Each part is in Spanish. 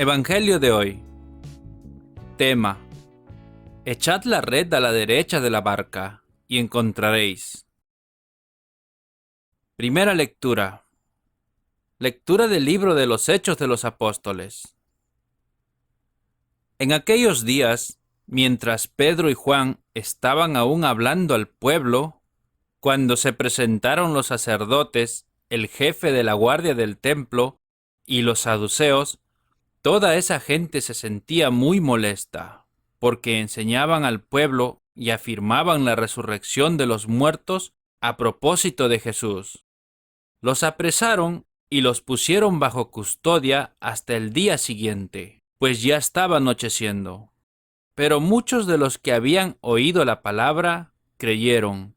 Evangelio de hoy. Tema: Echad la red a la derecha de la barca, y encontraréis. Primera lectura. Lectura del libro de los Hechos de los Apóstoles. En aquellos días, mientras Pedro y Juan estaban aún hablando al pueblo, cuando se presentaron los sacerdotes, el jefe de la guardia del templo y los saduceos, toda esa gente se sentía muy molesta, porque enseñaban al pueblo y afirmaban la resurrección de los muertos a propósito de Jesús. Los apresaron y los pusieron bajo custodia hasta el día siguiente, pues ya estaba anocheciendo. Pero muchos de los que habían oído la palabra creyeron,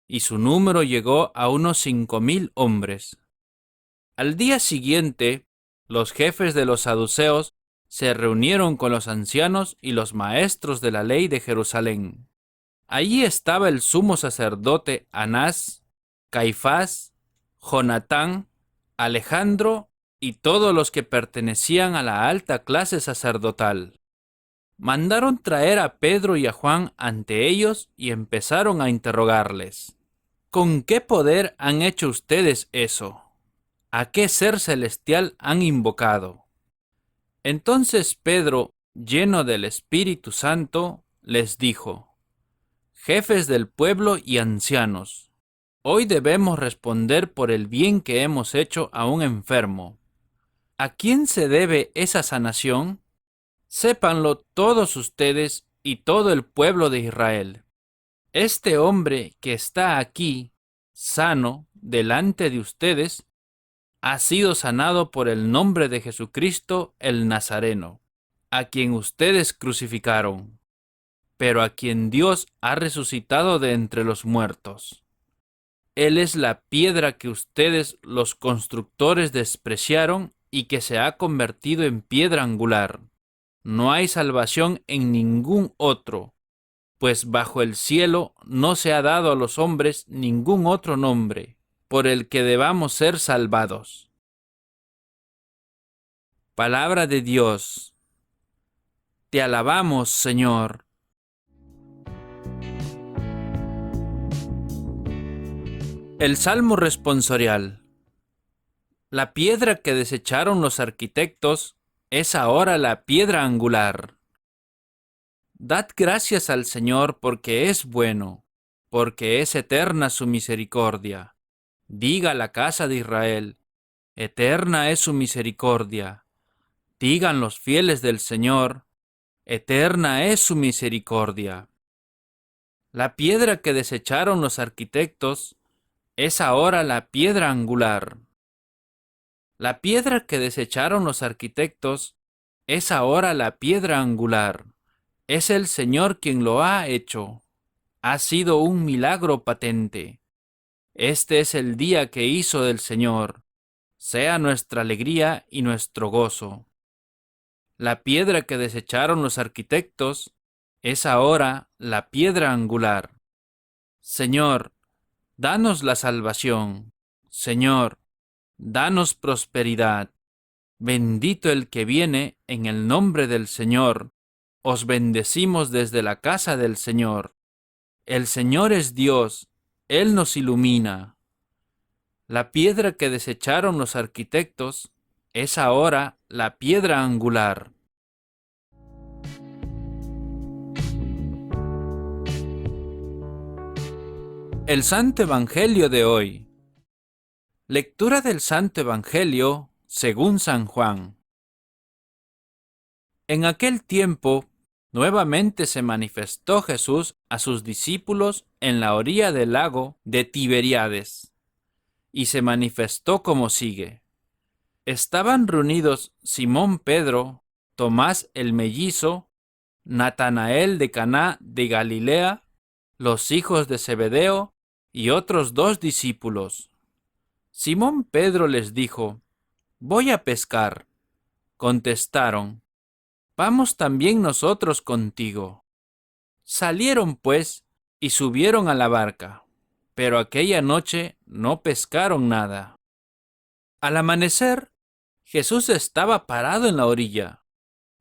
y su número llegó a unos 5,000 hombres. Al día siguiente, los jefes de los saduceos se reunieron con los ancianos y los maestros de la ley de Jerusalén. Allí estaba el sumo sacerdote Anás, Caifás, Jonatán, Alejandro y todos los que pertenecían a la alta clase sacerdotal. Mandaron traer a Pedro y a Juan ante ellos y empezaron a interrogarles. ¿Con qué poder han hecho ustedes eso? ¿A qué ser celestial han invocado? Entonces Pedro, lleno del Espíritu Santo, les dijo: Jefes del pueblo y ancianos, hoy debemos responder por el bien que hemos hecho a un enfermo. ¿A quién se debe esa sanación? Sépanlo todos ustedes y todo el pueblo de Israel. Este hombre que está aquí, sano, delante de ustedes, ha sido sanado por el nombre de Jesucristo el Nazareno, a quien ustedes crucificaron, pero a quien Dios ha resucitado de entre los muertos. Él es la piedra que ustedes, los constructores, despreciaron y que se ha convertido en piedra angular. No hay salvación en ningún otro, pues bajo el cielo no se ha dado a los hombres ningún otro nombre por el que debamos ser salvados. Palabra de Dios. Te alabamos, Señor. El Salmo responsorial. La piedra que desecharon los arquitectos es ahora la piedra angular. Dad gracias al Señor porque es bueno, porque es eterna su misericordia. Diga la casa de Israel: eterna es su misericordia. Digan los fieles del Señor: eterna es su misericordia. La piedra que desecharon los arquitectos es ahora la piedra angular. La piedra que desecharon los arquitectos es ahora la piedra angular. Es el Señor quien lo ha hecho. Ha sido un milagro patente. Este es el día que hizo el Señor. Sea nuestra alegría y nuestro gozo. La piedra que desecharon los arquitectos es ahora la piedra angular. Señor, danos la salvación. Señor, danos prosperidad. Bendito el que viene en el nombre del Señor. Os bendecimos desde la casa del Señor. El Señor es Dios, Él nos ilumina. La piedra que desecharon los arquitectos es ahora la piedra angular. El Santo Evangelio de hoy. Lectura del Santo Evangelio según San Juan. En aquel tiempo, nuevamente se manifestó Jesús a sus discípulos en la orilla del lago de Tiberíades, y se manifestó como sigue. Estaban reunidos Simón Pedro, Tomás el mellizo, Natanael de Caná de Galilea, los hijos de Zebedeo y otros 2 discípulos. Simón Pedro les dijo: «Voy a pescar». Contestaron: «Vamos también nosotros contigo». Salieron pues y subieron a la barca, pero aquella noche no pescaron nada. Al amanecer, Jesús estaba parado en la orilla,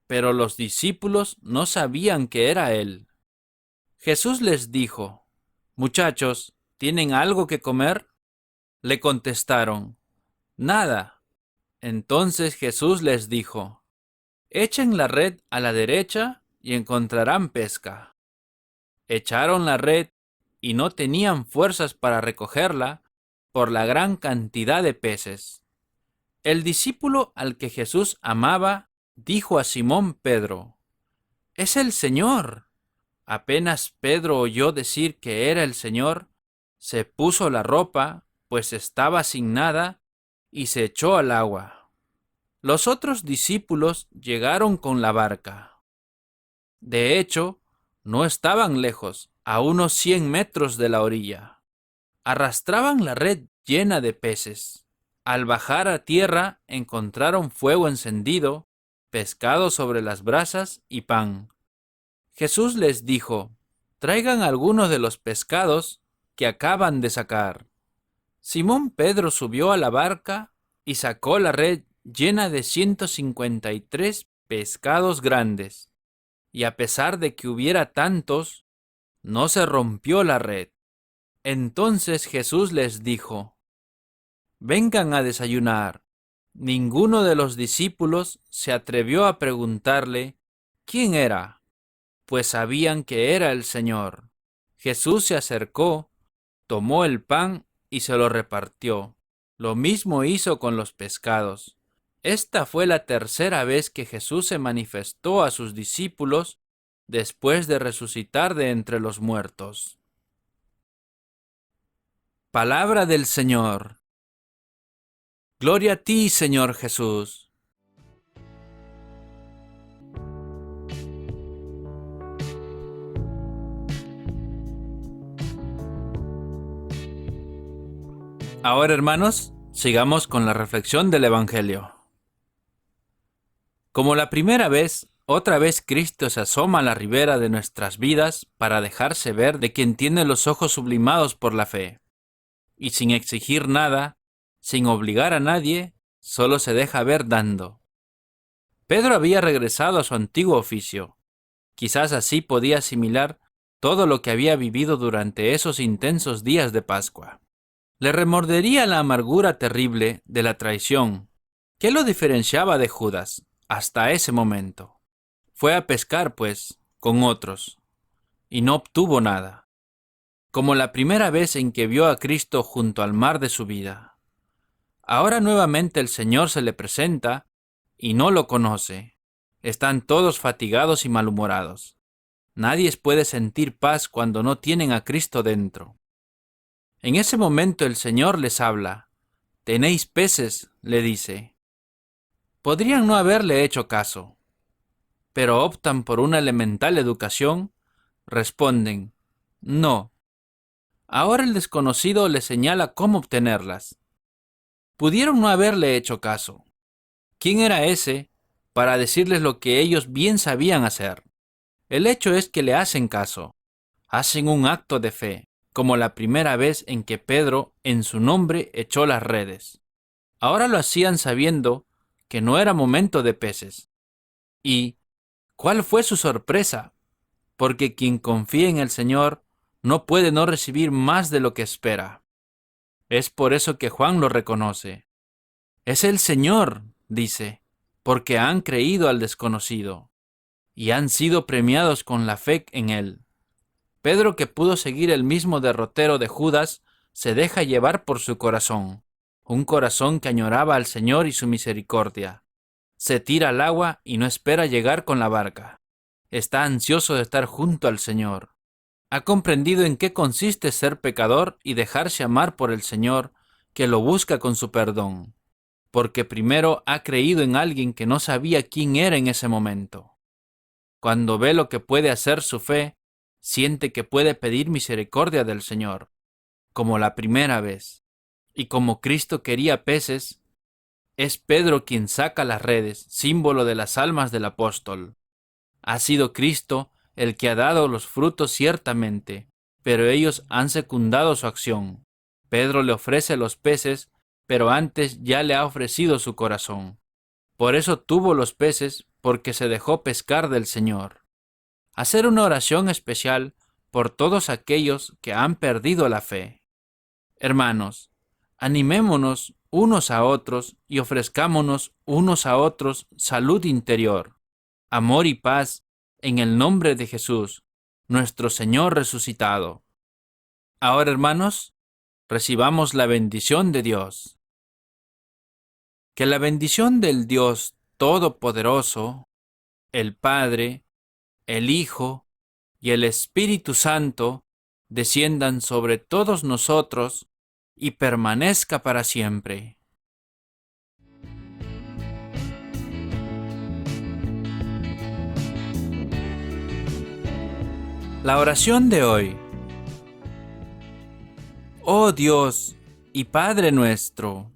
pero los discípulos no sabían que era él. Jesús les dijo: «Muchachos, ¿tienen algo que comer?». Le contestaron: «Nada». Entonces Jesús les dijo: «Echen la red a la derecha y encontrarán pesca». Echaron la red y no tenían fuerzas para recogerla por la gran cantidad de peces. El discípulo al que Jesús amaba dijo a Simón Pedro: «Es el Señor». Apenas Pedro oyó decir que era el Señor, se puso la ropa, pues estaba sin nada, y se echó al agua. Los otros discípulos llegaron con la barca. De hecho, no estaban lejos, a unos 100 metros de la orilla. Arrastraban la red llena de peces. Al bajar a tierra encontraron fuego encendido, pescado sobre las brasas y pan. Jesús les dijo: «Traigan algunos de los pescados que acaban de sacar». Simón Pedro subió a la barca y sacó la red llena de 153 pescados grandes. Y a pesar de que hubiera tantos, no se rompió la red. Entonces Jesús les dijo: «Vengan a desayunar». Ninguno de los discípulos se atrevió a preguntarle quién era, pues sabían que era el Señor. Jesús se acercó, tomó el pan y se lo repartió. Lo mismo hizo con los pescados. Esta fue la tercera vez que Jesús se manifestó a sus discípulos después de resucitar de entre los muertos. Palabra del Señor. Gloria a ti, Señor Jesús. Ahora, hermanos, sigamos con la reflexión del Evangelio. Como la primera vez, otra vez Cristo se asoma a la ribera de nuestras vidas para dejarse ver de quien tiene los ojos sublimados por la fe. Y sin exigir nada, sin obligar a nadie, solo se deja ver dando. Pedro había regresado a su antiguo oficio. Quizás así podía asimilar todo lo que había vivido durante esos intensos días de Pascua. Le remordería la amargura terrible de la traición. ¿Qué lo diferenciaba de Judas hasta ese momento? Fue a pescar, pues, con otros, y no obtuvo nada, como la primera vez en que vio a Cristo junto al mar de su vida. Ahora nuevamente el Señor se le presenta y no lo conoce. Están todos fatigados y malhumorados. Nadie puede sentir paz cuando no tienen a Cristo dentro. En ese momento el Señor les habla. «¿Tenéis peces?», le dice. Podrían no haberle hecho caso, pero optan por una elemental educación, responden: «No». Ahora el desconocido les señala cómo obtenerlas. Pudieron no haberle hecho caso. ¿Quién era ese para decirles lo que ellos bien sabían hacer? El hecho es que le hacen caso. Hacen un acto de fe, como la primera vez en que Pedro, en su nombre, echó las redes. Ahora lo hacían sabiendo que no era momento de peces. ¿Y cuál fue su sorpresa? Porque quien confía en el Señor no puede no recibir más de lo que espera. Es por eso que Juan lo reconoce. «Es el Señor», dice, porque han creído al desconocido y han sido premiados con la fe en él. Pedro, que pudo seguir el mismo derrotero de Judas, se deja llevar por su corazón, un corazón que añoraba al Señor y su misericordia. Se tira al agua y no espera llegar con la barca. Está ansioso de estar junto al Señor. Ha comprendido en qué consiste ser pecador y dejarse amar por el Señor, que lo busca con su perdón, porque primero ha creído en alguien que no sabía quién era en ese momento. Cuando ve lo que puede hacer su fe, siente que puede pedir misericordia del Señor, como la primera vez. Y como Cristo quería peces, es Pedro quien saca las redes, símbolo de las almas del apóstol. Ha sido Cristo el que ha dado los frutos ciertamente, pero ellos han secundado su acción. Pedro le ofrece los peces, pero antes ya le ha ofrecido su corazón. Por eso tuvo los peces, porque se dejó pescar del Señor. Hacer una oración especial por todos aquellos que han perdido la fe. Hermanos, animémonos unos a otros y ofrezcámonos unos a otros salud interior, amor y paz en el nombre de Jesús, nuestro Señor resucitado. Ahora, hermanos, recibamos la bendición de Dios. Que la bendición del Dios Todopoderoso, el Padre, el Hijo y el Espíritu Santo desciendan sobre todos nosotros y permanezca para siempre. La oración de hoy. Oh Dios y Padre nuestro,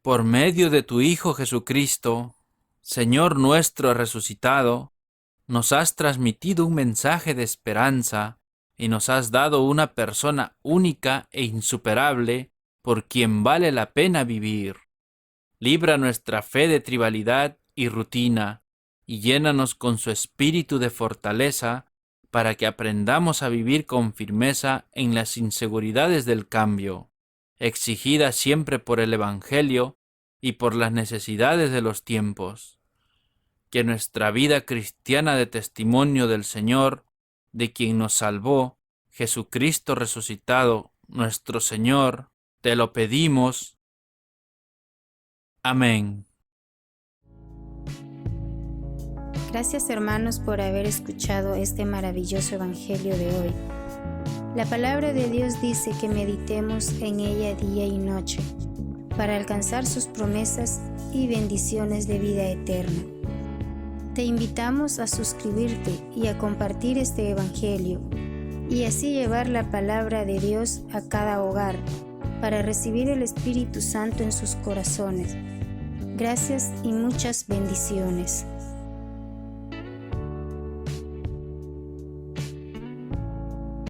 por medio de tu Hijo Jesucristo, Señor nuestro resucitado, nos has transmitido un mensaje de esperanza y nos has dado una persona única e insuperable por quien vale la pena vivir. Libra nuestra fe de tribalidad y rutina y llénanos con su espíritu de fortaleza para que aprendamos a vivir con firmeza en las inseguridades del cambio, exigidas siempre por el Evangelio y por las necesidades de los tiempos. Que nuestra vida cristiana de testimonio del Señor, de quien nos salvó, Jesucristo resucitado, nuestro Señor, te lo pedimos. Amén. Gracias, hermanos, por haber escuchado este maravilloso Evangelio de hoy. La palabra de Dios dice que meditemos en ella día y noche, para alcanzar sus promesas y bendiciones de vida eterna. Te invitamos a suscribirte y a compartir este Evangelio, y así llevar la palabra de Dios a cada hogar, para recibir el Espíritu Santo en sus corazones. Gracias y muchas bendiciones.